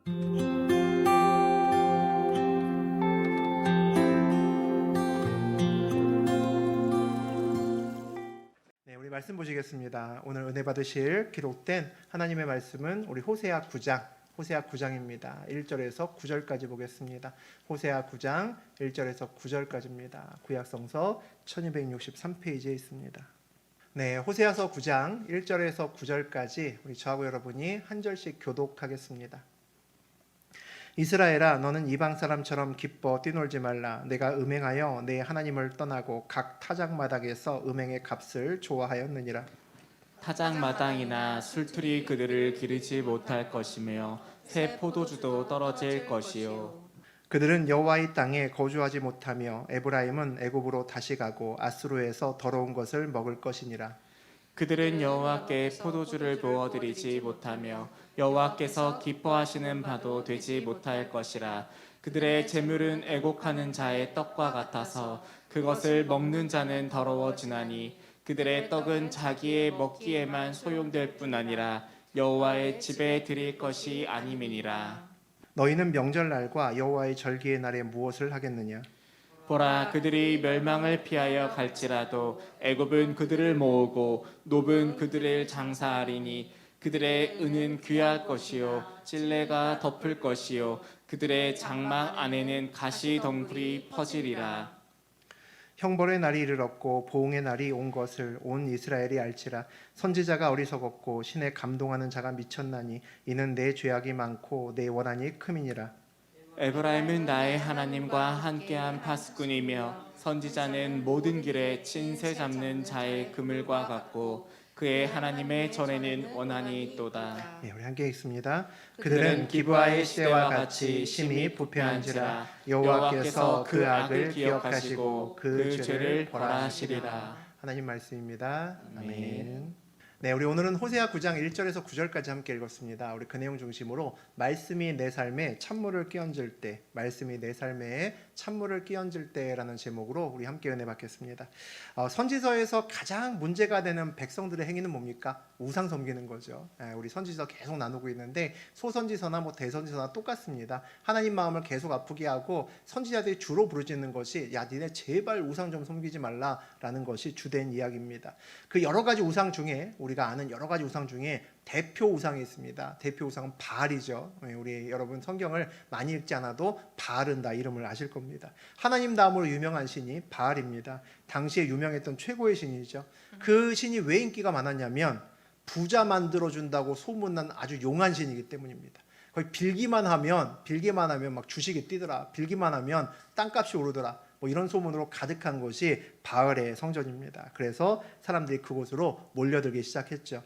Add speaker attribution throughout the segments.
Speaker 1: 네, 우리 말씀 보시겠습니다. 오늘 은혜 받으실 기록된 하나님의 말씀은 우리 호세아 9장입니다. 1절에서 9절까지 보겠습니다. 호세아 9장 1절에서 9절까지입니다. 구약성서 1263페이지에 있습니다. 네, 호세아서 9장 1절에서 9절까지 우리 저하고 여러분이 한 절씩 교독하겠습니다. 이스라엘아, 너는 이방 사람처럼 기뻐 뛰놀지 말라. 내가 음행하여 내 하나님을 떠나고 각 타작마당에서 음행의 값을 좋아하였느니라.
Speaker 2: 타작마당이나 술틀이 그들을 기르지 못할 것이며 새 포도주도 떨어질 것이요.
Speaker 1: 그들은 여호와의 땅에 거주하지 못하며 에브라임은 애굽으로 다시 가고 아수르에서 더러운 것을 먹을 것이니라.
Speaker 2: 그들은 여호와께 포도주를 부어드리지 못하며 여호와께서 기뻐하시는 바도 되지 못할 것이라. 그들의 재물은 애곡하는 자의 떡과 같아서 그것을 먹는 자는 더러워지나니 그들의 떡은 자기의 먹기에만 소용될 뿐 아니라 여호와의 집에 드릴 것이 아님이니라.
Speaker 1: 너희는 명절날과 여호와의 절기의 날에 무엇을 하겠느냐?
Speaker 2: 보라, 그들이 멸망을 피하여 갈지라도 애굽은 그들을 모으고 놋은 그들을 장사하리니 그들의 은은 귀할 것이요 찔레가 덮을 것이요 그들의 장막 안에는 가시 덩굴이 퍼지리라.
Speaker 1: 형벌의 날이 이르렀고 보응의 날이 온 것을 온 이스라엘이 알지라. 선지자가 어리석었고 신에 감동하는 자가 미쳤나니 이는 내 죄악이 많고 내 원한이 큼이니라.
Speaker 2: 에브라임은 나의 하나님과 함께한 파수꾼이며 선지자는 모든 길에 친새 잡는 자의 그물과 같고 그의 하나님의 전에는 원한이 있도다.
Speaker 1: 네, 우리 함께 읽습니다. 그들은 기브아의 시대와 같이 심히 부패한지라. 여호와께서 그 악을 기억하시고 그 죄를 벌하시리라. 하나님 말씀입니다. 아멘. 네, 우리 오늘은 호세아 9장 1절에서 9절까지 함께 읽었습니다. 우리 그 내용 중심으로 말씀이 내 삶에 찬물을 끼얹을 때, 말씀이 내 삶에 찬물을 끼얹을 때라는 제목으로 우리 함께 은혜 받겠습니다. 선지서에서 가장 문제가 되는 백성들의 행위는 뭡니까? 우상 섬기는 거죠. 우리 선지서 계속 나누고 있는데 소선지서나 대선지서나 똑같습니다. 하나님 마음을 계속 아프게 하고 선지자들이 주로 부르짖는 것이 야, 니네 제발 우상 좀 섬기지 말라라는 것이 주된 이야기입니다. 그 여러 가지 우상 중에 우리가 아는 여러 가지 우상 중에 대표 우상이 있습니다. 대표 우상은 바알이죠. 우리 여러분 성경을 많이 읽지 않아도 바알은 다 이름을 아실 겁니다. 하나님 다음으로 유명한 신이 바알입니다. 당시에 유명했던 최고의 신이죠. 그 신이 왜 인기가 많았냐면 부자 만들어준다고 소문난 아주 용한 신이기 때문입니다. 거의 빌기만 하면 막 주식이 뛰더라. 빌기만 하면 땅값이 오르더라. 이런 소문으로 가득한 것이 바알의 성전입니다. 그래서 사람들이 그곳으로 몰려들기 시작했죠.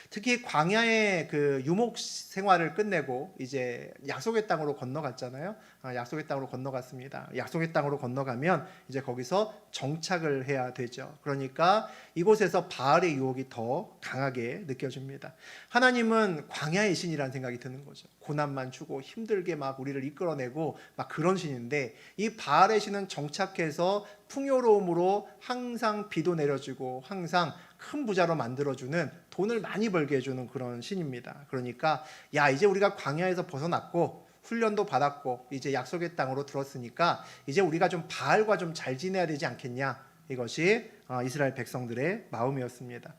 Speaker 1: 특히 광야의 그 유목 생활을 끝내고 이제 약속의 땅으로 건너갔잖아요. 약속의 땅으로 건너갔습니다. 약속의 땅으로 건너가면 이제 거기서 정착을 해야 되죠. 그러니까 이곳에서 바알의 유혹이 더 강하게 느껴집니다. 하나님은 광야의 신이라는 생각이 드는 거죠. 고난만 주고 힘들게 막 우리를 이끌어내고 막 그런 신인데 이 바알의 신은 정착해서 풍요로움으로 항상 비도 내려주고 항상 큰 부자로 만들어주는 돈을 많이 벌게 해주는 그런 신입니다. 그러니까 야, 이제 우리가 광야에서 벗어났고 훈련도 받았고 이제 약속의 땅으로 들었으니까 이제 우리가 좀 바알과 좀 잘 지내야 되지 않겠냐. 이것이 이스라엘 백성들의 마음이었습니다.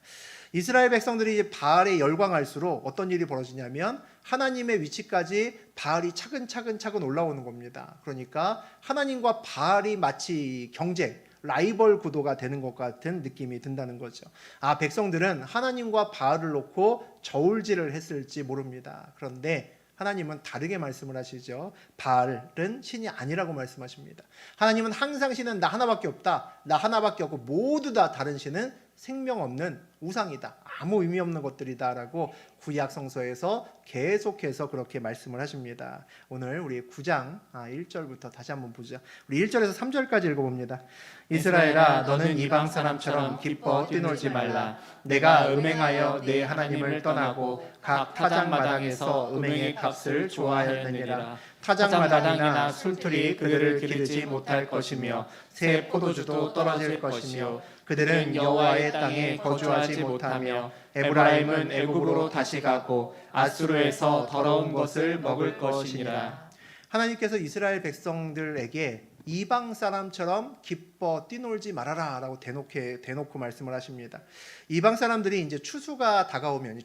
Speaker 1: 이스라엘 백성들이 이제 바알에 열광할수록 어떤 일이 벌어지냐면 하나님의 위치까지 바알이 차근차근 올라오는 겁니다. 그러니까 하나님과 바알이 마치 경쟁, 라이벌 구도가 되는 것 같은 느낌이 든다는 거죠. 백성들은 하나님과 바알을 놓고 저울질을 했을지 모릅니다. 그런데 하나님은 다르게 말씀을 하시죠. 바알은 신이 아니라고 말씀하십니다. 하나님은 항상 신은 나 하나밖에 없다. 나 하나밖에 없고 모두 다 다른 신은 생명 없는 우상이다. 아무 의미 없는 것들이다 라고 구약 성서에서 계속해서 그렇게 말씀을 하십니다. 오늘 우리 9장 1절부터 다시 한번 보죠. 우리 1절에서 3절까지 읽어봅니다. 이스라엘아, 너는 이방 사람처럼 기뻐 뛰놀지 말라. 내가 음행하여 내 하나님을 떠나고 각 타작마당에서 음행의 값을 좋아하였느니라. 타작마당이나 술틀이 그들을 기르지 못할 것이며 새 포도주도 떨어질 것이며 그들은 여호와의 땅에 거주하지 못하며 에브라임은 애굽으로 다시 가고 아수르에서 더러운 것을 먹을 것이니라. 하나님께서 이스라엘 백성들에게 이방 사람처럼 기뻐 뛰놀지 말아라라고 대놓고 말씀을 하십니다. 이방 사람들이 이제 추수가 다가오면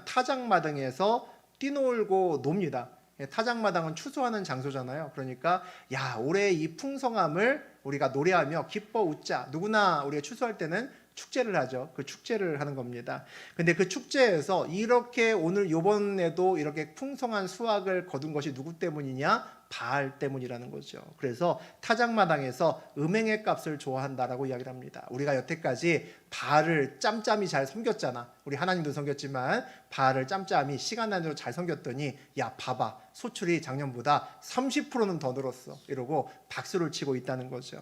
Speaker 1: 타작마당에서 뛰놀고 놉니다. 타작마당은 추수하는 장소잖아요. 그러니까 야, 올해 이 풍성함을 우리가 노래하며 기뻐 웃자. 누구나 우리가 추수할 때는 축제를 하죠. 그 축제를 하는 겁니다. 근데 그 축제에서 이렇게 오늘 요번에도 이렇게 풍성한 수확을 거둔 것이 누구 때문이냐? 바알 때문이라는 거죠. 그래서 타작마당에서 음행의 값을 좋아한다라고 이야기를 합니다. 우리가 여태까지 바알을 짬짬이 잘 섬겼잖아. 우리 하나님도 섬겼지만 바알을 짬짬이 시간 단위로 잘 섬겼더니 야, 봐봐, 소출이 작년보다 30%는 더 늘었어, 이러고 박수를 치고 있다는 거죠.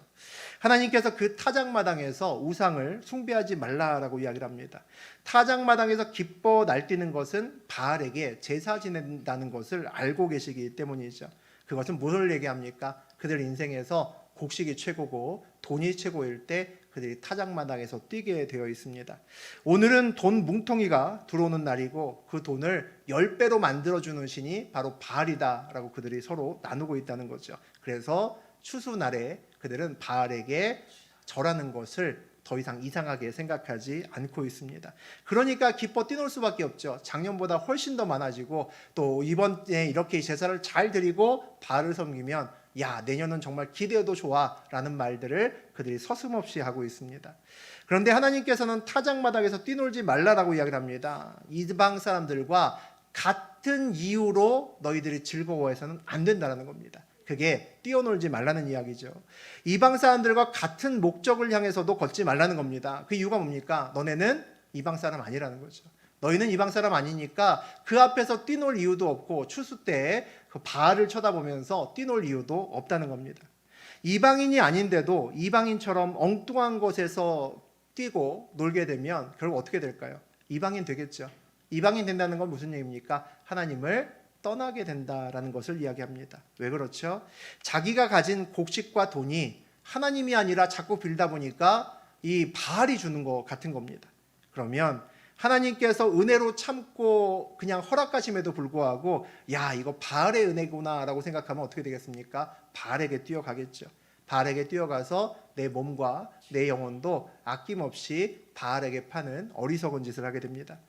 Speaker 1: 하나님께서 그 타작마당에서 우상을 숭배하지 말라라고 이야기를 합니다. 타작마당에서 기뻐 날뛰는 것은 바알에게 제사 지낸다는 것을 알고 계시기 때문이죠. 그것은 무엇을 얘기합니까? 그들 인생에서 곡식이 최고고 돈이 최고일 때 그들이 타작마당에서 뛰게 되어 있습니다. 오늘은 돈 뭉텅이가 들어오는 날이고 그 돈을 10배로 만들어주는 신이 바로 바알이다라고 그들이 서로 나누고 있다는 거죠. 그래서 추수날에 그들은 바알에게 절하는 것을 더 이상 이상하게 생각하지 않고 있습니다. 그러니까 기뻐 뛰놀 수밖에 없죠. 작년보다 훨씬 더 많아지고 또 이번에 이렇게 제사를 잘 드리고 바알을 섬기면 야, 내년은 정말 기대해도 좋아 라는 말들을 그들이 서슴없이 하고 있습니다. 그런데 하나님께서는 타작마당에서 뛰놀지 말라라고 이야기를 합니다. 이방 사람들과 같은 이유로 너희들이 즐거워해서는 안 된다는 겁니다. 그게 뛰어놀지 말라는 이야기죠. 이방 사람들과 같은 목적을 향해서도 걷지 말라는 겁니다. 그 이유가 뭡니까? 너네는 이방 사람 아니라는 거죠. 너희는 이방 사람 아니니까 그 앞에서 뛰놀 이유도 없고 추수 때 그 바알을 쳐다보면서 뛰놀 이유도 없다는 겁니다. 이방인이 아닌데도 이방인처럼 엉뚱한 곳에서 뛰고 놀게 되면 결국 어떻게 될까요? 이방인 되겠죠. 이방인 된다는 건 무슨 얘기입니까? 하나님을 떠나게 된다라는 것을 이야기합니다. 왜 그렇죠? 자기가 가진 곡식과 돈이 하나님이 아니라 자꾸 빌다 보니까 이 바알이 주는 것 같은 겁니다. 그러면 하나님께서 은혜로 참고 그냥 허락하심에도 불구하고 야, 이거 바알의 은혜구나 라고 생각하면 어떻게 되겠습니까? 바알에게 뛰어가겠죠. 바알에게 뛰어가서 내 몸과 내 영혼도 아낌없이 바알에게 파는 어리석은 짓을 하게 됩니다.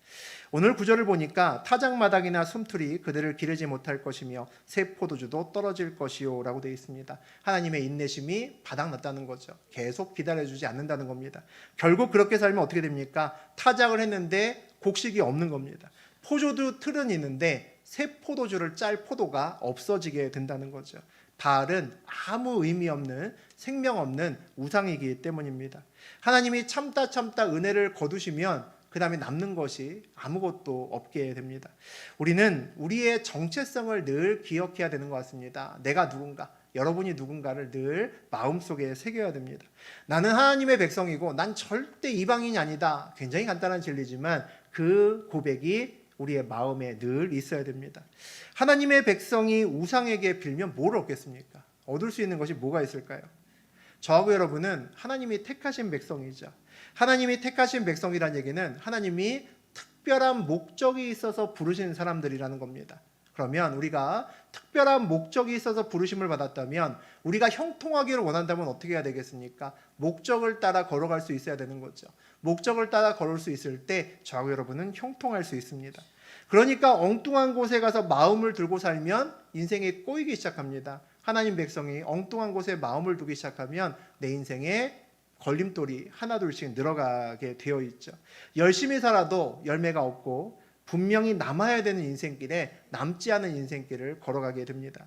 Speaker 1: 오늘 구절을 보니까 타작마당이나 숨틀이 그들을 기르지 못할 것이며 새 포도주도 떨어질 것이요 라고 되어 있습니다. 하나님의 인내심이 바닥났다는 거죠. 계속 기다려주지 않는다는 겁니다. 결국 그렇게 살면 어떻게 됩니까? 타작을 했는데 곡식이 없는 겁니다. 포도주 틀은 있는데 새 포도주를 짤 포도가 없어지게 된다는 거죠. 바알은 아무 의미 없는 생명 없는 우상이기 때문입니다. 하나님이 참다 은혜를 거두시면 그 다음에 남는 것이 아무것도 없게 됩니다. 우리는 우리의 정체성을 늘 기억해야 되는 것 같습니다. 내가 누군가, 여러분이 누군가를 늘 마음속에 새겨야 됩니다. 나는 하나님의 백성이고 난 절대 이방인이 아니다. 굉장히 간단한 진리지만 그 고백이 우리의 마음에 늘 있어야 됩니다. 하나님의 백성이 우상에게 빌면 뭘 얻겠습니까? 얻을 수 있는 것이 뭐가 있을까요? 저하고 여러분은 하나님이 택하신 백성이죠. 하나님이 택하신 백성이라는 얘기는 하나님이 특별한 목적이 있어서 부르신 사람들이라는 겁니다. 그러면 우리가 특별한 목적이 있어서 부르심을 받았다면 우리가 형통하기를 원한다면 어떻게 해야 되겠습니까? 목적을 따라 걸어갈 수 있어야 되는 거죠. 목적을 따라 걸을 수 있을 때 저하고 여러분은 형통할 수 있습니다. 그러니까 엉뚱한 곳에 가서 마음을 들고 살면 인생이 꼬이기 시작합니다. 하나님 백성이 엉뚱한 곳에 마음을 두기 시작하면 내 인생에 걸림돌이 하나둘씩 늘어가게 되어 있죠. 열심히 살아도 열매가 없고 분명히 남아야 되는 인생길에 남지 않은 인생길을 걸어가게 됩니다.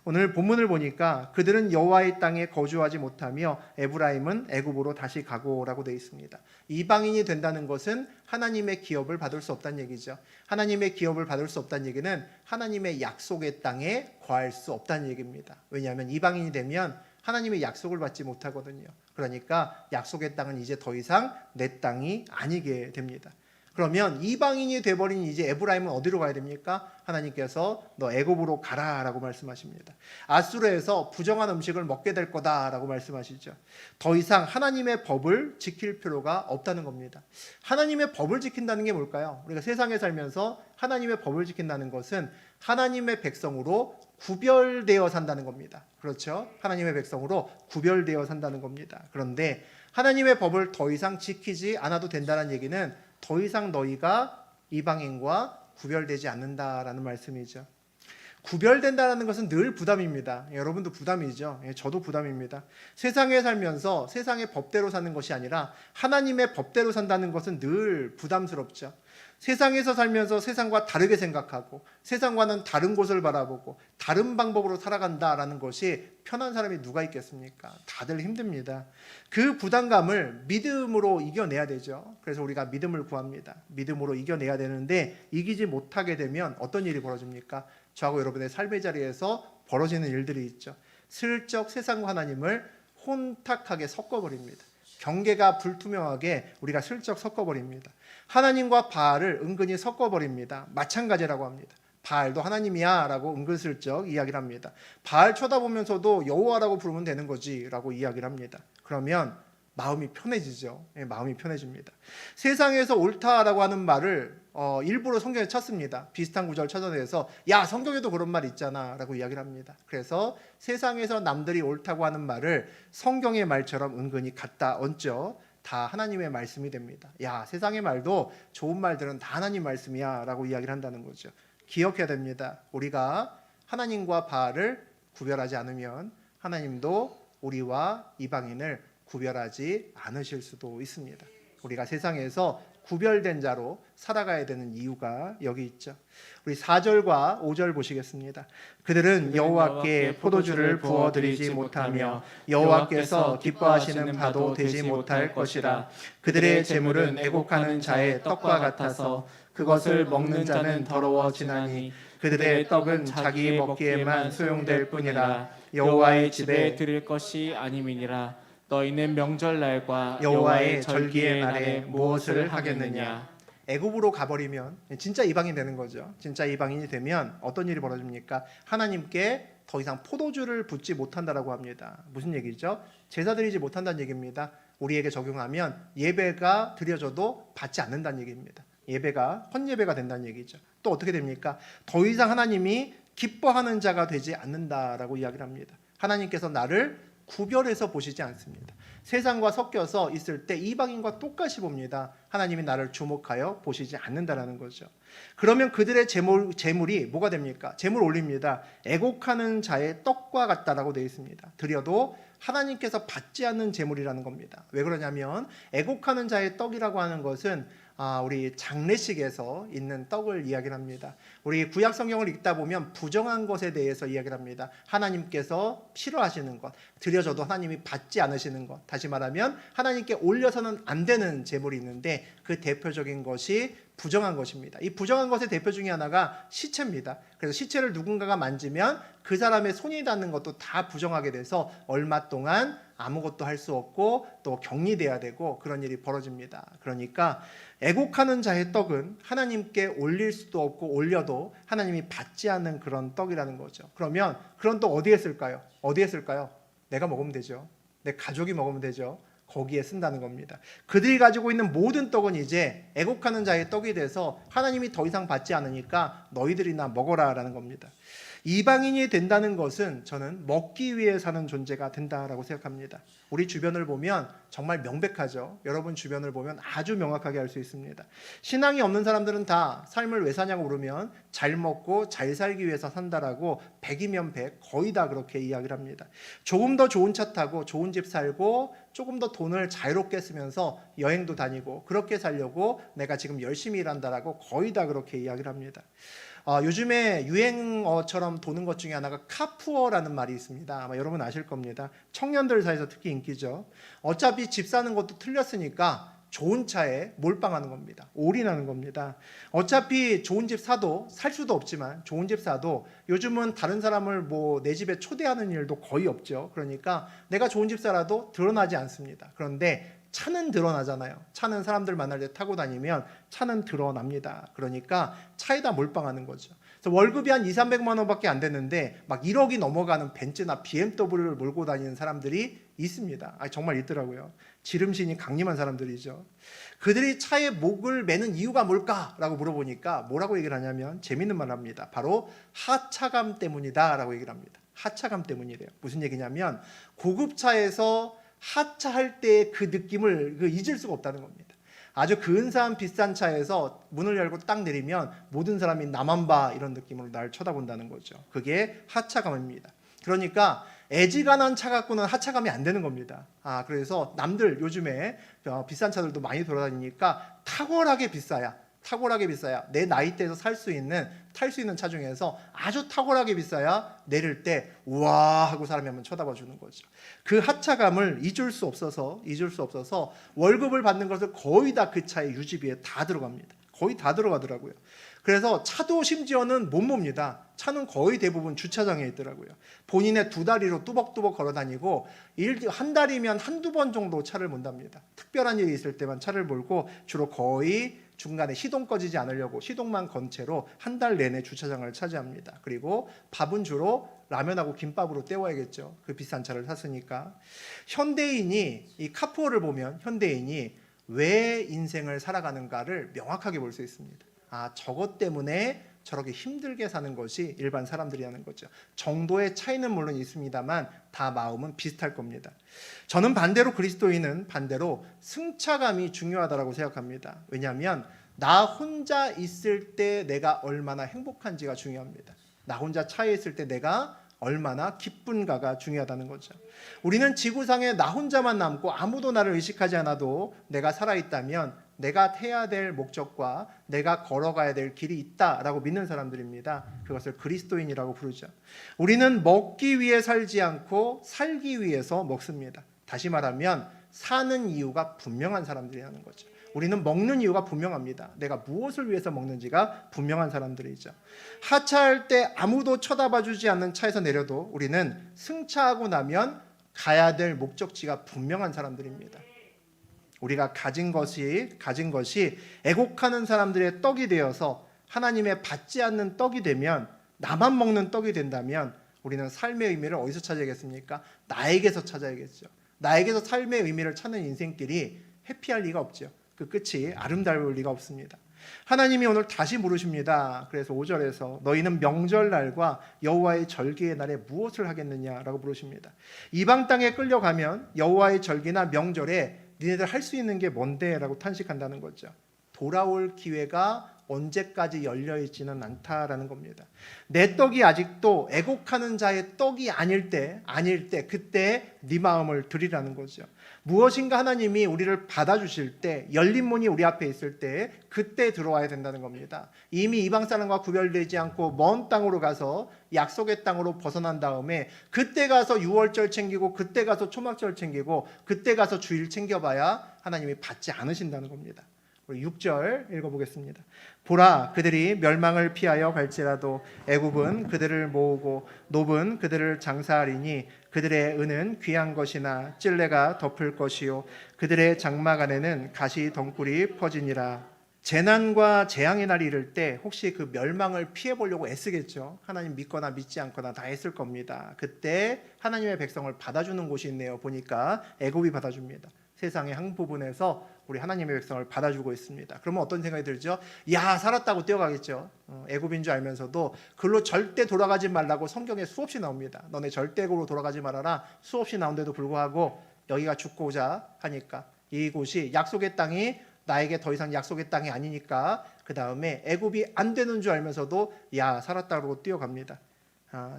Speaker 1: 오늘 본문을 보니까 그들은 여호와의 땅에 거주하지 못하며 에브라임은 애굽으로 다시 가고라고 되어 있습니다. 이방인이 된다는 것은 하나님의 기업을 받을 수 없다는 얘기죠. 하나님의 기업을 받을 수 없다는 얘기는 하나님의 약속의 땅에 거할 수 없다는 얘기입니다. 왜냐하면 이방인이 되면 하나님의 약속을 받지 못하거든요. 그러니까 약속의 땅은 이제 더 이상 내 땅이 아니게 됩니다. 그러면 이방인이 돼버린 이제 에브라임은 어디로 가야 됩니까? 하나님께서 너 애굽으로 가라라고 말씀하십니다. 아수르에서 부정한 음식을 먹게 될 거다라고 말씀하시죠. 더 이상 하나님의 법을 지킬 필요가 없다는 겁니다. 하나님의 법을 지킨다는 게 뭘까요? 우리가 세상에 살면서 하나님의 법을 지킨다는 것은 하나님의 백성으로 구별되어 산다는 겁니다. 그렇죠? 하나님의 백성으로 구별되어 산다는 겁니다. 그런데 하나님의 법을 더 이상 지키지 않아도 된다는 얘기는 더 이상 너희가 이방인과 구별되지 않는다라는 말씀이죠. 구별된다는 것은 늘 부담입니다. 여러분도 부담이죠. 저도 부담입니다. 세상에 살면서 세상의 법대로 사는 것이 아니라 하나님의 법대로 산다는 것은 늘 부담스럽죠. 세상에서 살면서 세상과 다르게 생각하고 세상과는 다른 곳을 바라보고 다른 방법으로 살아간다라는 것이 편한 사람이 누가 있겠습니까? 다들 힘듭니다. 그 부담감을 믿음으로 이겨내야 되죠. 그래서 우리가 믿음을 구합니다. 믿음으로 이겨내야 되는데 이기지 못하게 되면 어떤 일이 벌어집니까? 저하고 여러분의 삶의 자리에서 벌어지는 일들이 있죠. 슬쩍 세상과 하나님을 혼탁하게 섞어버립니다. 경계가 불투명하게 우리가 슬쩍 섞어버립니다. 하나님과 바알을 은근히 섞어버립니다. 마찬가지라고 합니다. 바알도 하나님이야 라고 은근슬쩍 이야기를 합니다. 바알 쳐다보면서도 여호와라고 부르면 되는 거지 라고 이야기를 합니다. 그러면 마음이 편해지죠. 마음이 편해집니다. 세상에서 옳다라고 하는 말을 일부러 성경에 찾습니다. 비슷한 구절 찾아내서 야 성경에도 그런 말 있잖아 라고 이야기를 합니다. 그래서 세상에서 남들이 옳다고 하는 말을 성경의 말처럼 은근히 갖다 얹죠. 다 하나님의 말씀이 됩니다. 야 세상의 말도 좋은 말들은 다 하나님 말씀이야 라고 이야기를 한다는 거죠. 기억해야 됩니다. 우리가 하나님과 바알을 구별하지 않으면 하나님도 우리와 이방인을 구별하지 않으실 수도 있습니다. 우리가 세상에서 구별된 자로 살아가야 되는 이유가 여기 있죠. 우리 4절과 5절 보시겠습니다. 그들은 여호와께 포도주를 부어드리지 못하며 여호와께서 기뻐하시는 바도 되지 못할 것이라. 그들의 재물은 애곡하는 자의 떡과 같아서 그것을 먹는 자는 더러워지나니 그들의 떡은 자기 먹기에만 소용될 뿐이라. 여호와의 집에
Speaker 2: 드릴 것이 아님이니라. 너희는 명절날과
Speaker 1: 여호와의 절기의 날에 무엇을 하겠느냐? 애굽으로 가버리면 진짜 이방인 되는 거죠. 진짜 이방인이 되면 어떤 일이 벌어집니까? 하나님께 더 이상 포도주를 붓지 못한다라고 합니다. 무슨 얘기죠? 제사 드리지 못한다는 얘기입니다. 우리에게 적용하면 예배가 드려져도 받지 않는다는 얘기입니다. 예배가 헛예배가 된다는 얘기죠. 또 어떻게 됩니까? 더 이상 하나님이 기뻐하는 자가 되지 않는다라고 이야기를 합니다. 하나님께서 나를 구별해서 보시지 않습니다. 세상과 섞여서 있을 때 이방인과 똑같이 봅니다. 하나님이 나를 주목하여 보시지 않는다라는 거죠. 그러면 그들의 재물이 뭐가 됩니까? 재물 올립니다. 애곡하는 자의 떡과 같다라고 되어 있습니다. 드려도 하나님께서 받지 않는 재물이라는 겁니다. 왜 그러냐면 애곡하는 자의 떡이라고 하는 것은 우리 장례식에서 있는 떡을 이야기를 합니다. 우리 구약 성경을 읽다 보면 부정한 것에 대해서 이야기를 합니다. 하나님께서 싫어하시는 것, 드려져도 하나님이 받지 않으시는 것. 다시 말하면 하나님께 올려서는 안 되는 재물이 있는데 그 대표적인 것이 부정한 것입니다. 이 부정한 것의 대표 중에 하나가 시체입니다. 그래서 시체를 누군가가 만지면 그 사람의 손이 닿는 것도 다 부정하게 돼서 얼마 동안 아무것도 할 수 없고 또 격리돼야 되고 그런 일이 벌어집니다. 그러니까 애곡하는 자의 떡은 하나님께 올릴 수도 없고 올려도 하나님이 받지 않는 그런 떡이라는 거죠. 그러면 그런 떡 어디에 쓸까요? 어디에 쓸까요? 내가 먹으면 되죠. 내 가족이 먹으면 되죠. 거기에 쓴다는 겁니다. 그들이 가지고 있는 모든 떡은 이제 애곡하는 자의 떡이 돼서 하나님이 더 이상 받지 않으니까 너희들이나 먹어라라는 겁니다. 이방인이 된다는 것은 저는 먹기 위해 사는 존재가 된다라고 생각합니다. 우리 주변을 보면 정말 명백하죠. 여러분 주변을 보면 아주 명확하게 알 수 있습니다. 신앙이 없는 사람들은 다 삶을 왜 사냐고 물으면 잘 먹고 잘 살기 위해서 산다라고 100이면 100 거의 다 그렇게 이야기를 합니다. 조금 더 좋은 차 타고 좋은 집 살고 조금 더 돈을 자유롭게 쓰면서 여행도 다니고 그렇게 살려고 내가 지금 열심히 일한다라고 거의 다 그렇게 이야기를 합니다. 요즘에 유행어처럼 도는 것 중에 하나가 카푸어라는 말이 있습니다. 아마 여러분 아실 겁니다. 청년들 사이에서 특히 인기죠. 어차피 집 사는 것도 틀렸으니까 좋은 차에 몰빵하는 겁니다. 올인하는 겁니다. 어차피 좋은 집 사도 살 수도 없지만 좋은 집 사도 요즘은 다른 사람을 내 집에 초대하는 일도 거의 없죠. 그러니까 내가 좋은 집 살아도 드러나지 않습니다. 그런데 차는 드러나잖아요. 차는 사람들 만날 때 타고 다니면 차는 드러납니다. 그러니까 차에다 몰빵하는 거죠. 그래서 월급이 한 2, 300만 원밖에 안 됐는데 막 1억이 넘어가는 벤츠나 BMW를 몰고 다니는 사람들이 있습니다. 정말 있더라고요. 지름신이 강림한 사람들이죠. 그들이 차에 목을 매는 이유가 뭘까라고 물어보니까 뭐라고 얘기를 하냐면 재밌는 말을 합니다. 바로 하차감 때문이다라고 얘기를 합니다. 하차감 때문이래요. 무슨 얘기냐면 고급차에서 하차할 때 그 느낌을 잊을 수가 없다는 겁니다. 아주 근사한 비싼 차에서 문을 열고 딱 내리면 모든 사람이 나만 봐 이런 느낌으로 날 쳐다본다는 거죠. 그게 하차감입니다. 그러니까 애지간한 차 갖고는 하차감이 안 되는 겁니다. 그래서 남들 요즘에 비싼 차들도 많이 돌아다니니까 탁월하게 비싸야 내 나이대에서 탈 수 있는 차 중에서 아주 탁월하게 비싸야 내릴 때 우와 하고 사람이 한번 쳐다봐 주는 거죠. 그 하차감을 잊을 수 없어서 월급을 받는 것을 거의 다 그 차의 유지비에 다 들어갑니다. 거의 다 들어가더라고요. 그래서 차도 심지어는 못 몹니다. 차는 거의 대부분 주차장에 있더라고요. 본인의 두 다리로 뚜벅뚜벅 걸어 다니고 한 달이면 한두 번 정도 차를 몬답니다. 특별한 일이 있을 때만 차를 몰고 주로 거의 중간에 시동 꺼지지 않으려고 시동만 건 채로 한 달 내내 주차장을 차지합니다. 그리고 밥은 주로 라면하고 김밥으로 때워야겠죠. 그 비싼 차를 샀으니까. 현대인이 이 카푸어를 보면 현대인이 왜 인생을 살아가는가를 명확하게 볼 수 있습니다. 저것 때문에 저렇게 힘들게 사는 것이 일반 사람들이 하는 거죠. 정도의 차이는 물론 있습니다만 다 마음은 비슷할 겁니다. 저는 반대로 그리스도인은 반대로 승차감이 중요하다고 생각합니다. 왜냐하면 나 혼자 있을 때 내가 얼마나 행복한지가 중요합니다. 나 혼자 차에 있을 때 내가 얼마나 기쁜가가 중요하다는 거죠. 우리는 지구상에 나 혼자만 남고 아무도 나를 의식하지 않아도 내가 살아있다면 내가 해야 될 목적과 내가 걸어가야 될 길이 있다라고 믿는 사람들입니다. 그것을 그리스도인이라고 부르죠. 우리는 먹기 위해 살지 않고 살기 위해서 먹습니다. 다시 말하면 사는 이유가 분명한 사람들이라는 거죠. 우리는 먹는 이유가 분명합니다. 내가 무엇을 위해서 먹는지가 분명한 사람들이죠. 하차할 때 아무도 쳐다봐주지 않는 차에서 내려도 우리는 승차하고 나면 가야 될 목적지가 분명한 사람들입니다. 우리가 가진 것이 애곡하는 사람들의 떡이 되어서 하나님의 받지 않는 떡이 되면 나만 먹는 떡이 된다면 우리는 삶의 의미를 어디서 찾아야겠습니까? 나에게서 찾아야겠죠. 나에게서 삶의 의미를 찾는 인생길이 해피할 리가 없죠. 그 끝이 아름다울 리가 없습니다. 하나님이 오늘 다시 물으십니다. 그래서 5절에서 너희는 명절날과 여호와의 절기의 날에 무엇을 하겠느냐라고 물으십니다. 이방 땅에 끌려가면 여호와의 절기나 명절에 니네들 할 수 있는 게 뭔데? 라고 탄식한다는 거죠. 돌아올 기회가 언제까지 열려있지는 않다라는 겁니다. 내 떡이 아직도 애곡하는 자의 떡이 아닐 때 그때 네 마음을 드리라는 거죠. 무엇인가 하나님이 우리를 받아주실 때 열린 문이 우리 앞에 있을 때 그때 들어와야 된다는 겁니다. 이미 이방 사람과 구별되지 않고 먼 땅으로 가서 약속의 땅으로 벗어난 다음에 그때 가서 유월절 챙기고 그때 가서 초막절 챙기고 그때 가서 주일 챙겨봐야 하나님이 받지 않으신다는 겁니다. 우리 6절 읽어보겠습니다. 보라, 그들이 멸망을 피하여 갈지라도 애굽은 그들을 모으고 노브는 그들을 장사하리니 그들의 은은 귀한 것이나 찔레가 덮을 것이요 그들의 장막 안에는 가시 덩굴이 퍼지니라. 재난과 재앙의 날이 이를 때 혹시 그 멸망을 피해보려고 애쓰겠죠. 하나님 믿거나 믿지 않거나 다 애쓸 겁니다. 그때 하나님의 백성을 받아주는 곳이 있네요. 보니까 애굽이 받아줍니다. 세상의 한 부분에서 우리 하나님의 백성을 받아주고 있습니다. 그러면 어떤 생각이 들죠? 야, 살았다고 뛰어가겠죠. 애굽인 줄 알면서도 글로 절대 돌아가지 말라고 성경에 수없이 나옵니다. 너네 절대 애굽으로 돌아가지 말아라 수없이 나온데도 불구하고 여기가 죽고 오자 하니까 이곳이 약속의 땅이 나에게 더 이상 약속의 땅이 아니니까 그 다음에 애굽이 안 되는 줄 알면서도 야, 살았다고 뛰어갑니다.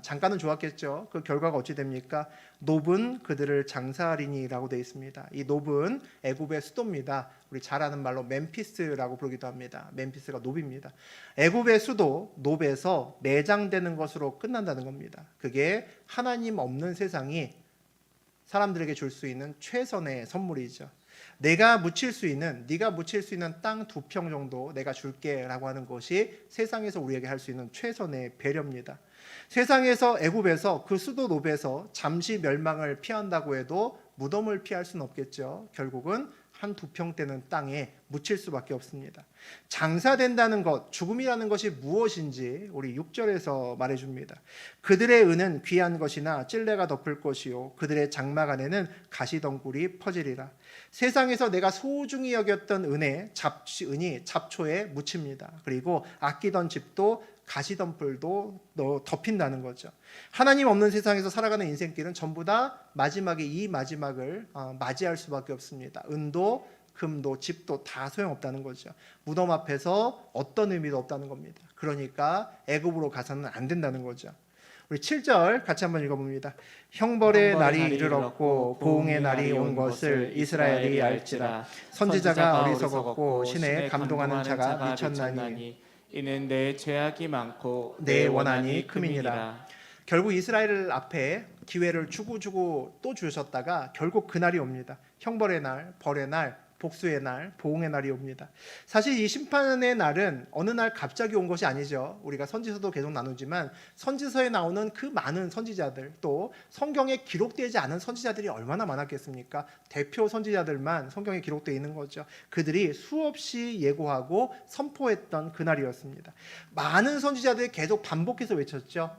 Speaker 1: 잠깐은 좋았겠죠. 그 결과가 어찌 됩니까? 노브는 그들을 장사하리니라고 되어 있습니다. 이 노브는 애굽의 수도입니다. 우리 잘 아는 말로 멤피스라고 부르기도 합니다. 멤피스가 노브입니다. 애굽의 수도 노브에서 매장되는 것으로 끝난다는 겁니다. 그게 하나님 없는 세상이 사람들에게 줄 수 있는 최선의 선물이죠. 네가 묻힐 수 있는 땅 2평 정도 내가 줄게라고 하는 것이 세상에서 우리에게 할 수 있는 최선의 배려입니다. 세상에서 애굽에서 그 수도 노브에서 잠시 멸망을 피한다고 해도 무덤을 피할 수는 없겠죠. 결국은 한두 평대는 땅에 묻힐 수밖에 없습니다. 장사된다는 것, 죽음이라는 것이 무엇인지 우리 6절에서 말해줍니다. 그들의 은은 귀한 것이나 찔레가 덮을 것이요 그들의 장막 안에는 가시덩굴이 퍼지리라. 세상에서 내가 소중히 여겼던 은이 잡초에 묻힙니다. 그리고 아끼던 집도 가시덤불도 덮인다는 거죠. 하나님 없는 세상에서 살아가는 인생길은 전부 다 마지막에 이 마지막을 맞이할 수밖에 없습니다. 은도 금도 집도 다 소용없다는 거죠. 무덤 앞에서 어떤 의미도 없다는 겁니다. 그러니까 애굽으로 가서는 안 된다는 거죠. 우리 7절 같이 한번 읽어봅니다. 형벌의 날이 이르렀고 보응의 날이 온 것을 이스라엘이 알지라. 선지자가 어리석었고 신에 감동하는 자가 미쳤나니
Speaker 2: 이는 내 죄악이 많고
Speaker 1: 내 원한이 큼이니라. 결국 이스라엘 앞에 기회를 주고 또 주셨다가 결국 그날이 옵니다. 형벌의 날, 벌의 날, 복수의 날, 보응의 날이 옵니다. 사실 이 심판의 날은 어느 날 갑자기 온 것이 아니죠. 우리가 선지서도 계속 나누지만 선지서에 나오는 그 많은 선지자들, 또 성경에 기록되지 않은 선지자들이 얼마나 많았겠습니까? 대표 선지자들만 성경에 기록되어 있는 거죠. 그들이 수없이 예고하고 선포했던 그날이었습니다. 많은 선지자들이 계속 반복해서 외쳤죠.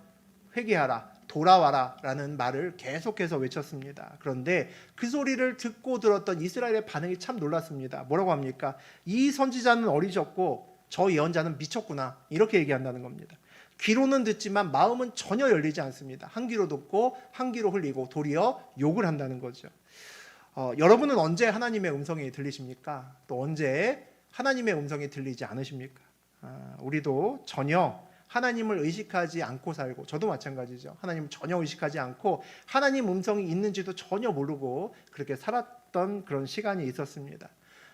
Speaker 1: 회개하라, 돌아와라 라는 말을 계속해서 외쳤습니다. 그런데 그 소리를 듣고 들었던 이스라엘의 반응이 참 놀랐습니다. 뭐라고 합니까? 이 선지자는 어리석고 저 예언자는 미쳤구나, 이렇게 얘기한다는 겁니다. 귀로는 듣지만 마음은 전혀 열리지 않습니다. 한 귀로 듣고 한 귀로 흘리고 도리어 욕을 한다는 거죠. 여러분은 언제 하나님의 음성이 들리십니까? 또 언제 하나님의 음성이 들리지 않으십니까? 우리도 전혀 하나님을 의식하지 않고 살고, 저도 마찬가지죠. 하나님을 전혀 의식하지 않고 하나님 음성이 있는지도 전혀 모르고 그렇게 살았던 그런 시간이 있었습니다.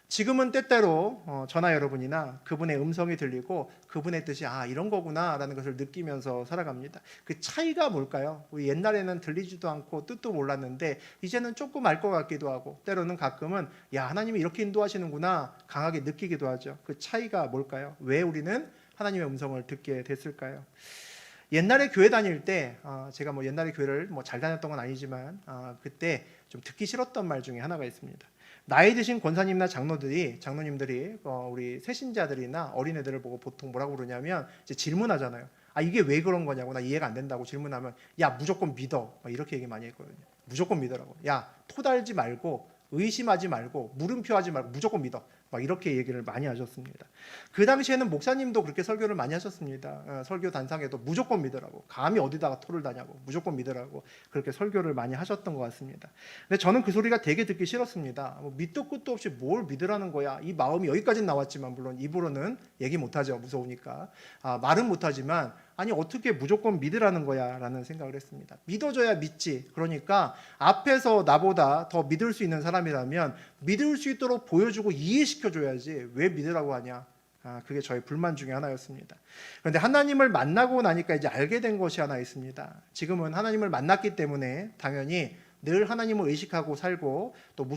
Speaker 1: 지금은 때때로 저나 여러분이나 그분의 음성이 들리고 그분의 뜻이 이런 거구나 라는 것을 느끼면서 살아갑니다. 그 차이가 뭘까요? 우리 옛날에는 들리지도 않고 뜻도 몰랐는데 이제는 조금 알 것 같기도 하고, 때로는 가끔은 하나님이 이렇게 인도하시는구나 강하게 느끼기도 하죠. 그 차이가 뭘까요? 왜 우리는 하나님의 음성을 듣게 됐을까요? 옛날에 교회 다닐 때 제가 옛날에 교회를 잘 다녔던 건 아니지만 그때 좀 듣기 싫었던 말 중에 하나가 있습니다. 나이 드신 권사님이나 장로님들이 우리 새신자들이나 어린애들을 보고 보통 뭐라고 그러냐면 이제 질문하잖아요. 이게 왜 그런 거냐고, 나 이해가 안 된다고 질문하면 무조건 믿어, 이렇게 얘기 많이 했거든요. 무조건 믿으라고. 토달지 말고 의심하지 말고 물음표하지 말고 무조건 믿어, 이렇게 얘기를 많이 하셨습니다. 그 당시에는 목사님도 그렇게 설교를 많이 하셨습니다. 설교 단상에도 무조건 믿으라고, 감히 어디다가 토를 다냐고, 무조건 믿으라고 그렇게 설교를 많이 하셨던 것 같습니다. 근데 저는 그 소리가 되게 듣기 싫었습니다. 밑도 끝도 없이 뭘 믿으라는 거야. 이 마음이 여기까지는 나왔지만, 물론 입으로는 얘기 못하죠, 무서우니까. 말은 못하지만 어떻게 무조건 믿으라는 거야 라는 생각을 했습니다. 믿어줘야 믿지. 그러니까 앞에서 나보다 더 믿을 수 있는 사람이라면 믿을 수 있도록 보여주고 이해시켜줘야지 왜 믿으라고 하냐. 그게 저의 불만 중에 하나였습니다. 그런데 하나님을 만나고 나니까 이제 알게 된 것이 하나 있습니다. 지금은 하나님을 만났기 때문에 당연히 늘 하나님을 의식하고 살고, 또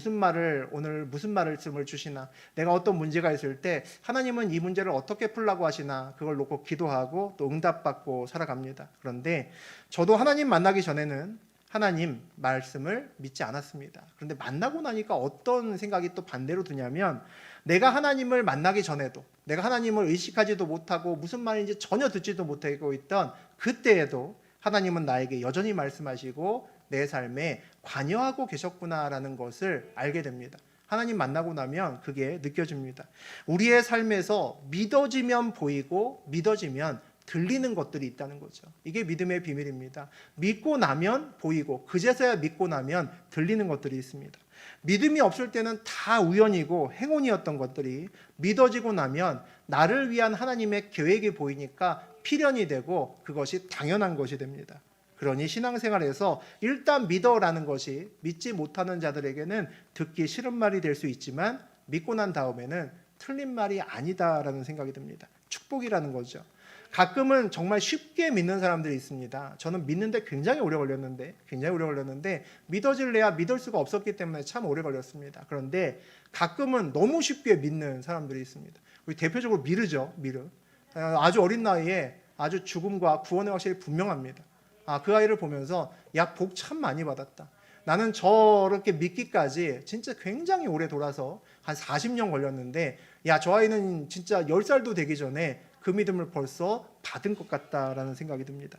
Speaker 1: 오늘 무슨 말씀을 주시나, 내가 어떤 문제가 있을 때 하나님은 이 문제를 어떻게 풀라고 하시나, 그걸 놓고 기도하고 또 응답받고 살아갑니다. 그런데 저도 하나님 만나기 전에는 하나님 말씀을 믿지 않았습니다. 그런데 만나고 나니까 어떤 생각이 또 반대로 드냐면, 내가 하나님을 만나기 전에도, 내가 하나님을 의식하지도 못하고 무슨 말인지 전혀 듣지도 못하고 있던 그때에도 하나님은 나에게 여전히 말씀하시고 내 삶에 관여하고 계셨구나라는 것을 알게 됩니다. 하나님 만나고 나면 그게 느껴집니다. 우리의 삶에서 믿어지면 보이고 믿어지면 들리는 것들이 있다는 거죠. 이게 믿음의 비밀입니다. 믿고 나면 보이고 그제서야 믿고 나면 들리는 것들이 있습니다. 믿음이 없을 때는 다 우연이고 행운이었던 것들이 믿어지고 나면 나를 위한 하나님의 계획이 보이니까 필연이 되고 그것이 당연한 것이 됩니다. 그러니 신앙생활에서 일단 믿어라는 것이 믿지 못하는 자들에게는 듣기 싫은 말이 될 수 있지만, 믿고 난 다음에는 틀린 말이 아니다라는 생각이 듭니다. 축복이라는 거죠. 가끔은 정말 쉽게 믿는 사람들이 있습니다. 저는 믿는데 굉장히 오래 걸렸는데 믿어질래야 믿을 수가 없었기 때문에 참 오래 걸렸습니다. 그런데 가끔은 너무 쉽게 믿는 사람들이 있습니다. 우리 대표적으로 미르죠. 미르. 아주 어린 나이에 아주 죽음과 구원의 확실히 분명합니다. 그 아이를 보면서 복 참 많이 받았다. 나는 저렇게 믿기까지 진짜 굉장히 오래 돌아서 한 40년 걸렸는데 야, 저 아이는 진짜 10살도 되기 전에 그 믿음을 벌써 받은 것 같다라는 생각이 듭니다.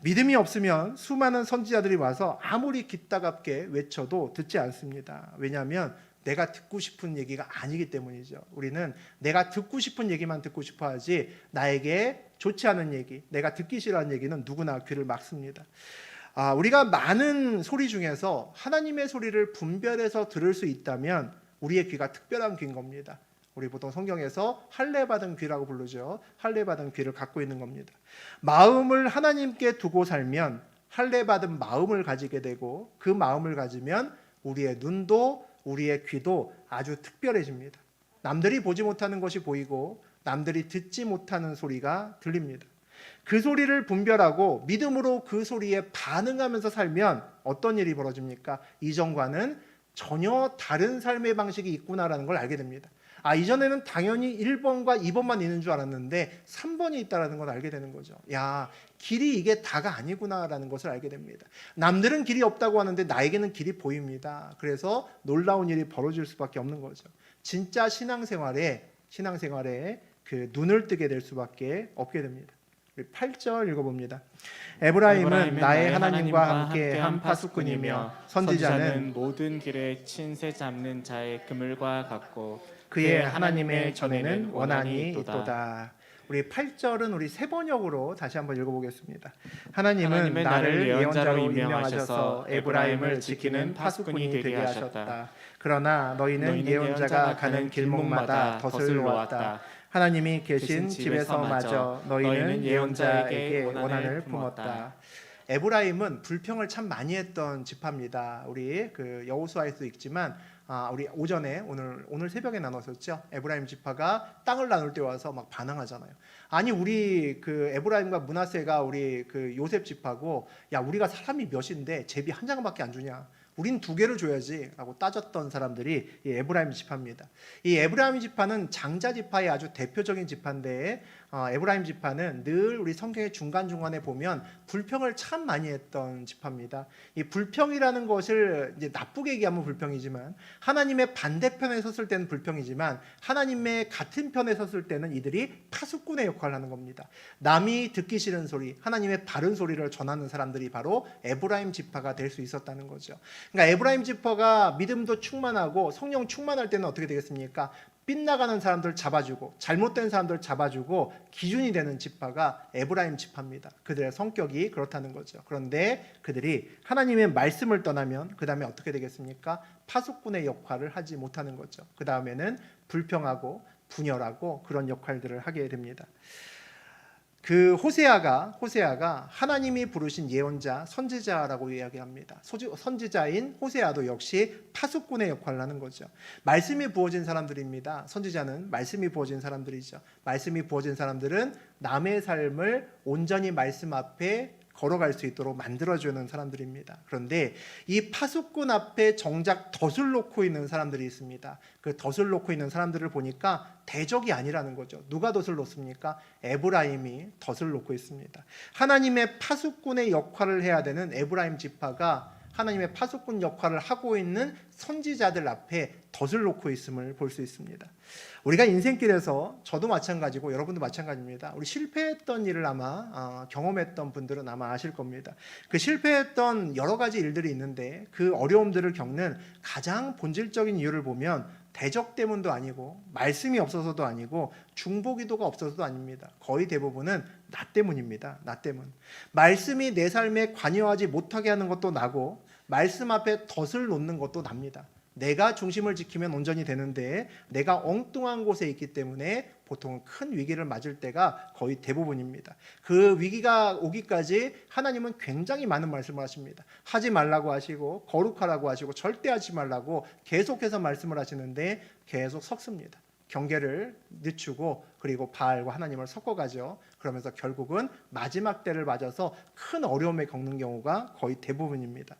Speaker 1: 믿음이 없으면 수많은 선지자들이 와서 아무리 기따갑게 외쳐도 듣지 않습니다. 왜냐하면 내가 듣고 싶은 얘기가 아니기 때문이죠. 우리는 내가 듣고 싶은 얘기만 듣고 싶어 하지 나에게 좋지 않은 얘기, 내가 듣기 싫어하는 얘기는 누구나 귀를 막습니다. 우리가 많은 소리 중에서 하나님의 소리를 분별해서 들을 수 있다면 우리의 귀가 특별한 귀인 겁니다. 우리 보통 성경에서 할례받은 귀라고 부르죠. 할례받은 귀를 갖고 있는 겁니다. 마음을 하나님께 두고 살면 할례받은 마음을 가지게 되고 그 마음을 가지면 우리의 눈도 우리의 귀도 아주 특별해집니다. 남들이 보지 못하는 것이 보이고 남들이 듣지 못하는 소리가 들립니다. 그 소리를 분별하고 믿음으로 그 소리에 반응하면서 살면 어떤 일이 벌어집니까? 이전과는 전혀 다른 삶의 방식이 있구나라는 걸 알게 됩니다. 이전에는 당연히 1번과 2번만 있는 줄 알았는데 3번이 있다는 걸 알게 되는 거죠. 야, 길이 이게 다가 아니구나라는 것을 알게 됩니다. 남들은 길이 없다고 하는데 나에게는 길이 보입니다. 그래서 놀라운 일이 벌어질 수밖에 없는 거죠. 진짜 신앙생활에 그 눈을 뜨게 될 수밖에 없게 됩니다. 8절 읽어봅니다. 에브라임은 나의 하나님과 함께한 파수꾼이며 선지자는
Speaker 2: 모든 길에 친새 잡는 자의 그물과 같고
Speaker 1: 그의 하나님의 전에는 원한이 있도다. 우리 8절은 우리 세 번역으로 다시 한번 읽어보겠습니다. 하나님은 나를 예언자로 임명하셔서 에브라임을 지키는 파수꾼이 되게 하셨다. 그러나 너희는 예언자가 가는 길목마다 덫을 놓았다. 하나님이 계신 집에서마저 너희는 예언자에게 원한을 품었다. 에브라임은 불평을 참 많이 했던 지파입니다. 우리 그 여호수아에도 있지만 우리 오전에 오늘 새벽에 나눴었죠. 에브라임 지파가 땅을 나눌 때 와서 막 반항하잖아요. 아니 우리 그 에브라임과 므낫세가 우리 그 요셉 지파고 야 우리가 사람이 몇인데 제비 한 장밖에 안 주냐? 우린 2개를 줘야지 라고 따졌던 사람들이 이 에브라임 지파입니다. 이 에브라임 지파는 장자 지파의 아주 대표적인 지파인데 에브라임 지파는 늘 우리 성경의 중간중간에 보면 불평을 참 많이 했던 지파입니다. 이 불평이라는 것을 이제 나쁘게 얘기하면 불평이지만 하나님의 반대편에 섰을 때는 불평이지만 하나님의 같은 편에 섰을 때는 이들이 파수꾼의 역할을 하는 겁니다. 남이 듣기 싫은 소리, 하나님의 바른 소리를 전하는 사람들이 바로 에브라임 지파가 될 수 있었다는 거죠. 그러니까 에브라임 지파가 믿음도 충만하고 성령 충만할 때는 어떻게 되겠습니까? 빗나가는 사람들 잡아주고 잘못된 사람들 잡아주고 기준이 되는 지파가 에브라임 지파입니다. 그들의 성격이 그렇다는 거죠. 그런데 그들이 하나님의 말씀을 떠나면 그 다음에 어떻게 되겠습니까? 파수꾼의 역할을 하지 못하는 거죠. 그 다음에는 불평하고 분열하고 그런 역할들을 하게 됩니다. 그 호세아가 하나님이 부르신 예언자, 선지자라고 이야기합니다. 선지자인 호세아도 역시 파수꾼의 역할을 하는 거죠. 말씀이 부어진 사람들입니다. 선지자는 말씀이 부어진 사람들이죠. 말씀이 부어진 사람들은 남의 삶을 온전히 말씀 앞에 걸어갈 수 있도록 만들어주는 사람들입니다. 그런데 이 파수꾼 앞에 정작 덫을 놓고 있는 사람들이 있습니다. 그 덫을 놓고 있는 사람들을 보니까 대적이 아니라는 거죠. 누가 덫을 놓습니까? 에브라임이 덫을 놓고 있습니다. 하나님의 파수꾼의 역할을 해야 되는 에브라임 지파가 하나님의 파수꾼 역할을 하고 있는 선지자들 앞에 덫을 놓고 있음을 볼 수 있습니다. 우리가 인생길에서 저도 마찬가지고 여러분도 마찬가지입니다. 우리 실패했던 일을 아마 경험했던 분들은 아마 아실 겁니다. 그 실패했던 여러 가지 일들이 있는데 그 어려움들을 겪는 가장 본질적인 이유를 보면 대적 때문도 아니고 말씀이 없어서도 아니고 중보기도가 없어서도 아닙니다. 거의 대부분은 나 때문입니다. 나 때문. 말씀이 내 삶에 관여하지 못하게 하는 것도 나고 말씀 앞에 덫을 놓는 것도 납니다. 내가 중심을 지키면 온전히 되는데 내가 엉뚱한 곳에 있기 때문에 보통은 큰 위기를 맞을 때가 거의 대부분입니다. 그 위기가 오기까지 하나님은 굉장히 많은 말씀을 하십니다. 하지 말라고 하시고 거룩하라고 하시고 절대 하지 말라고 계속해서 말씀을 하시는데 계속 섞습니다. 경계를 늦추고 그리고 바알과 하나님을 섞어가죠. 그러면서 결국은 마지막 때를 맞아서 큰 어려움에 겪는 경우가 거의 대부분입니다.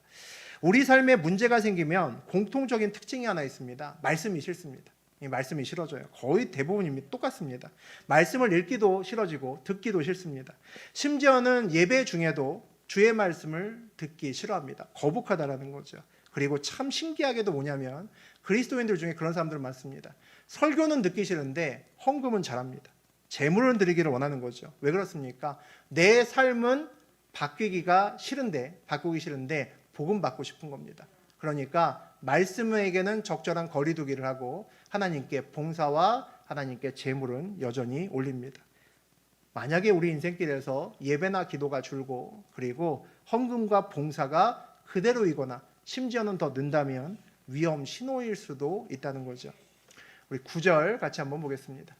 Speaker 1: 우리 삶에 문제가 생기면 공통적인 특징이 하나 있습니다. 말씀이 싫습니다. 이 말씀이 싫어져요. 거의 대부분입니다. 똑같습니다. 말씀을 읽기도 싫어지고 듣기도 싫습니다. 심지어는 예배 중에도 주의 말씀을 듣기 싫어합니다. 거북하다라는 거죠. 그리고 참 신기하게도 뭐냐면 그리스도인들 중에 그런 사람들 많습니다. 설교는 듣기 싫은데 헌금은 잘합니다. 재물을 드리기를 원하는 거죠. 왜 그렇습니까? 내 삶은 바꾸기 싫은데 복음 받고 싶은 겁니다. 그러니까 말씀에게는 적절한 거리두기를 하고 하나님께 봉사와 하나님께 재물은 여전히 올립니다. 만약에 우리 인생길에서 예배나 기도가 줄고 그리고 헌금과 봉사가 그대로이거나 심지어는 더 는다면 위험 신호일 수도 있다는 거죠. 우리 9절 같이 한번 보겠습니다.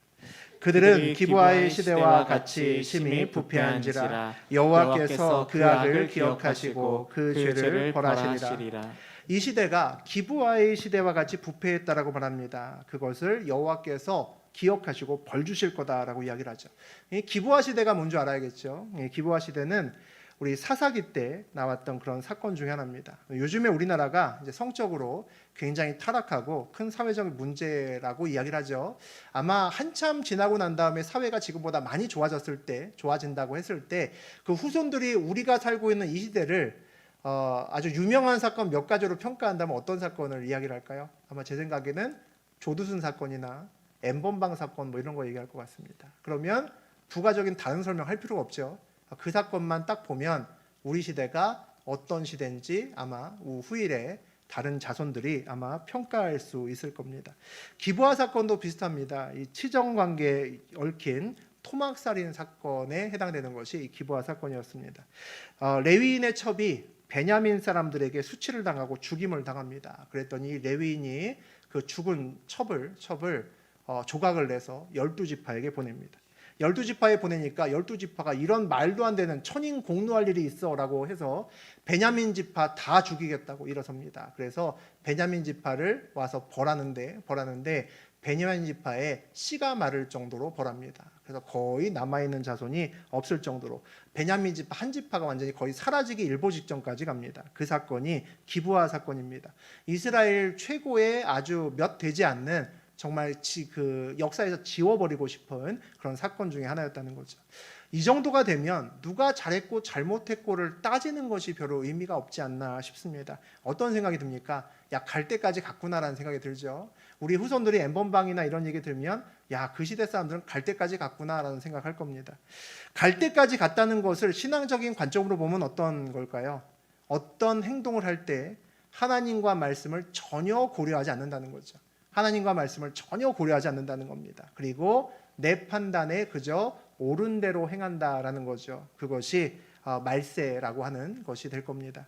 Speaker 1: 그들은 기브아의 시대와 같이 심히 부패한지라 여호와께서 그 악을 기억하시고 그 죄를 벌하시리라. 이 시대가 기브아의 시대와 같이 부패했다라고 말합니다. 그것을 여호와께서 기억하시고 벌 주실 거다라고 이야기를 하죠. 이 기브아 시대가 뭔지 알아야겠죠. 기브아 시대는 우리 사사기 때 나왔던 그런 사건 중에 하나입니다. 요즘에 우리나라가 이제 성적으로 굉장히 타락하고 큰 사회적 문제라고 이야기를 하죠. 아마 한참 지나고 난 다음에 사회가 지금보다 많이 좋아진다고 했을 때 그 후손들이 우리가 살고 있는 이 시대를 아주 유명한 사건 몇 가지로 평가한다면 어떤 사건을 이야기를 할까요? 아마 제 생각에는 조두순 사건이나 N번방 사건 뭐 이런 거 얘기할 것 같습니다. 그러면 부가적인 다른 설명할 필요가 없죠. 그 사건만 딱 보면 우리 시대가 어떤 시대인지 아마 후일에 다른 자손들이 아마 평가할 수 있을 겁니다. 기브아 사건도 비슷합니다. 이 치정 관계에 얽힌 토막살인 사건에 해당되는 것이 이 기브아 사건이었습니다. 레위인의 첩이 베냐민 사람들에게 수치를 당하고 죽임을 당합니다. 그랬더니 레위인이 그 죽은 첩을 조각을 내서 12지파에게 보냅니다. 12지파에 보내니까 12지파가 이런 말도 안 되는 천인공노할 일이 있어라고 해서 베냐민 지파 다 죽이겠다고 일어섭니다. 그래서 베냐민 지파를 와서 벌하는데 베냐민 지파에 씨가 마를 정도로 벌합니다. 그래서 거의 남아있는 자손이 없을 정도로 베냐민 지파 한 지파가 완전히 거의 사라지기 일보 직전까지 갑니다. 그 사건이 기브아 사건입니다. 이스라엘 최고의 아주 몇 되지 않는 정말 그 역사에서 지워버리고 싶은 그런 사건 중에 하나였다는 거죠. 이 정도가 되면 누가 잘했고 잘못했고를 따지는 것이 별로 의미가 없지 않나 싶습니다. 어떤 생각이 듭니까? 야, 갈 때까지 갔구나라는 생각이 들죠. 우리 후손들이 N번방이나 이런 얘기 들으면 야, 그 시대 사람들은 갈 때까지 갔구나라는 생각할 겁니다. 갈 때까지 갔다는 것을 신앙적인 관점으로 보면 어떤 걸까요? 어떤 행동을 할 때 하나님과 말씀을 전혀 고려하지 않는다는 거죠. 하나님과 말씀을 전혀 고려하지 않는다는 겁니다. 그리고 내 판단에 그저 옳은 대로 행한다라는 거죠. 그것이 말세라고 하는 것이 될 겁니다.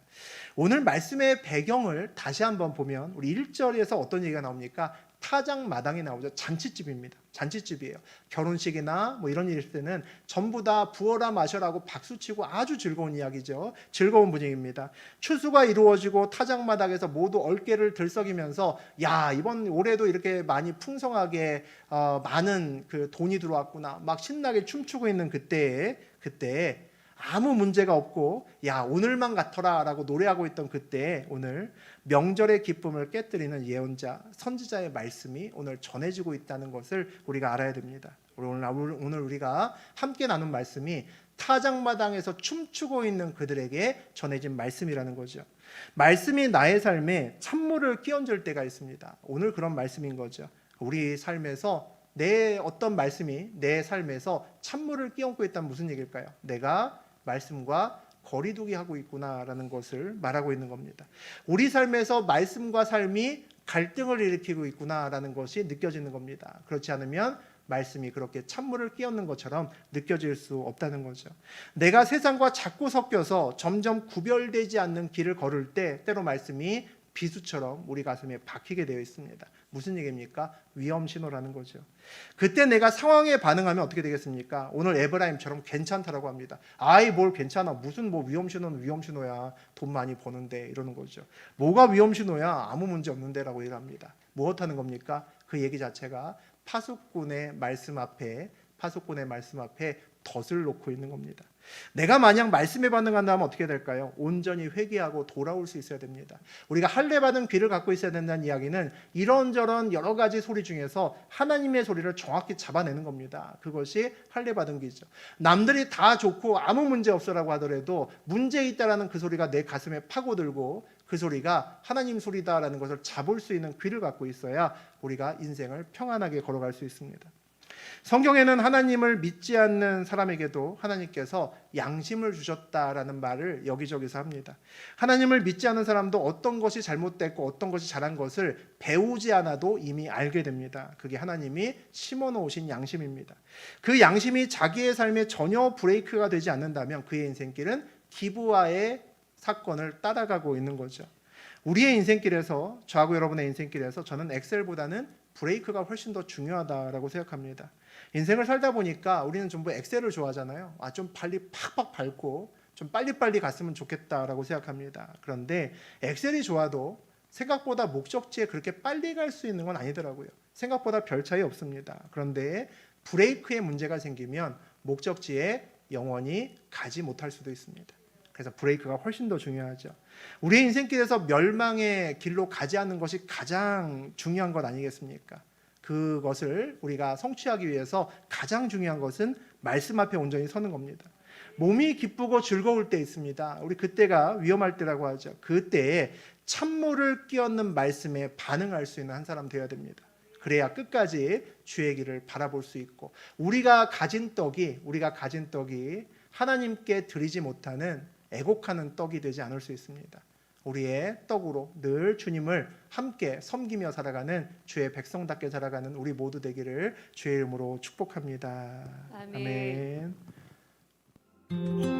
Speaker 1: 오늘 말씀의 배경을 다시 한번 보면 우리 1절에서 어떤 얘기가 나옵니까? 타작마당이 나오죠. 잔치집입니다. 잔치집이에요. 결혼식이나 뭐 이런 일 있을 때는 전부 다 부어라 마셔라고 박수치고 아주 즐거운 이야기죠. 즐거운 분위기입니다. 추수가 이루어지고 타작마당에서 모두 어깨를 들썩이면서 야, 이번 올해도 이렇게 많이 풍성하게 많은 그 돈이 들어왔구나 막 신나게 춤추고 있는 그때에 아무 문제가 없고 야, 오늘만 같아라 라고 노래하고 있던 그때에 오늘 명절의 기쁨을 깨뜨리는 예언자 선지자의 말씀이 오늘 전해지고 있다는 것을 우리가 알아야 됩니다. 오늘 우리가 함께 나눈 말씀이 타작마당에서 춤추고 있는 그들에게 전해진 말씀이라는 거죠. 말씀이 나의 삶에 찬물을 끼얹을 때가 있습니다. 오늘 그런 말씀인 거죠. 우리 삶에서 어떤 말씀이 내 삶에서 찬물을 끼얹고 있다면 무슨 얘기일까요? 내가 말씀과 거리두기 하고 있구나라는 것을 말하고 있는 겁니다. 우리 삶에서 말씀과 삶이 갈등을 일으키고 있구나라는 것이 느껴지는 겁니다. 그렇지 않으면 말씀이 그렇게 찬물을 끼얹는 것처럼 느껴질 수 없다는 거죠. 내가 세상과 자꾸 섞여서 점점 구별되지 않는 길을 걸을 때 때로 말씀이 비수처럼 우리 가슴에 박히게 되어 있습니다. 무슨 얘기입니까? 위험 신호라는 거죠. 그때 내가 상황에 반응하면 어떻게 되겠습니까? 오늘 에브라임처럼 괜찮다라고 합니다. 아이 뭘 괜찮아? 무슨 뭐 위험 신호는 위험 신호야. 돈 많이 버는데 이러는 거죠. 뭐가 위험 신호야? 아무 문제 없는데라고 얘기합니다. 무엇하는 겁니까? 그 얘기 자체가 파수꾼의 말씀 앞에 덫을 놓고 있는 겁니다. 내가 만약 말씀에 반응한다면 어떻게 될까요? 온전히 회개하고 돌아올 수 있어야 됩니다. 우리가 할례 받은 귀를 갖고 있어야 된다는 이야기는 이런저런 여러 가지 소리 중에서 하나님의 소리를 정확히 잡아내는 겁니다. 그것이 할례 받은 귀죠. 남들이 다 좋고 아무 문제 없어라고 하더라도 문제 있다라는 그 소리가 내 가슴에 파고들고 그 소리가 하나님 소리다라는 것을 잡을 수 있는 귀를 갖고 있어야 우리가 인생을 평안하게 걸어갈 수 있습니다. 성경에는 하나님을 믿지 않는 사람에게도 하나님께서 양심을 주셨다라는 말을 여기저기서 합니다. 하나님을 믿지 않는 사람도 어떤 것이 잘못됐고 어떤 것이 잘한 것을 배우지 않아도 이미 알게 됩니다. 그게 하나님이 심어놓으신 양심입니다. 그 양심이 자기의 삶에 전혀 브레이크가 되지 않는다면 그의 인생길은 기브와의 사건을 따라가고 있는 거죠. 우리의 인생길에서, 저하고 여러분의 인생길에서 저는 엑셀보다는 브레이크가 훨씬 더 중요하다라고 생각합니다. 인생을 살다 보니까 우리는 전부 엑셀을 좋아하잖아요. 좀 빨리 팍팍 밟고 좀 빨리빨리 갔으면 좋겠다라고 생각합니다. 그런데 엑셀이 좋아도 생각보다 목적지에 그렇게 빨리 갈 수 있는 건 아니더라고요. 생각보다 별 차이 없습니다. 그런데 브레이크에 문제가 생기면 목적지에 영원히 가지 못할 수도 있습니다. 그래서 브레이크가 훨씬 더 중요하죠. 우리의 인생길에서 멸망의 길로 가지 않는 것이 가장 중요한 것 아니겠습니까? 그것을 우리가 성취하기 위해서 가장 중요한 것은 말씀 앞에 온전히 서는 겁니다. 몸이 기쁘고 즐거울 때 있습니다. 우리 그때가 위험할 때라고 하죠. 그때에 찬물을 끼얹는 말씀에 반응할 수 있는 한 사람 되어야 됩니다. 그래야 끝까지 주의 길을 바라볼 수 있고 우리가 가진 떡이 하나님께 드리지 못하는 애곡하는 떡이 되지 않을 수 있습니다. 우리의 떡으로 늘 주님을 함께 섬기며 살아가는 주의 백성답게 살아가는 우리 모두 되기를 주의 이름으로 축복합니다.
Speaker 3: 아멘.
Speaker 1: 아멘.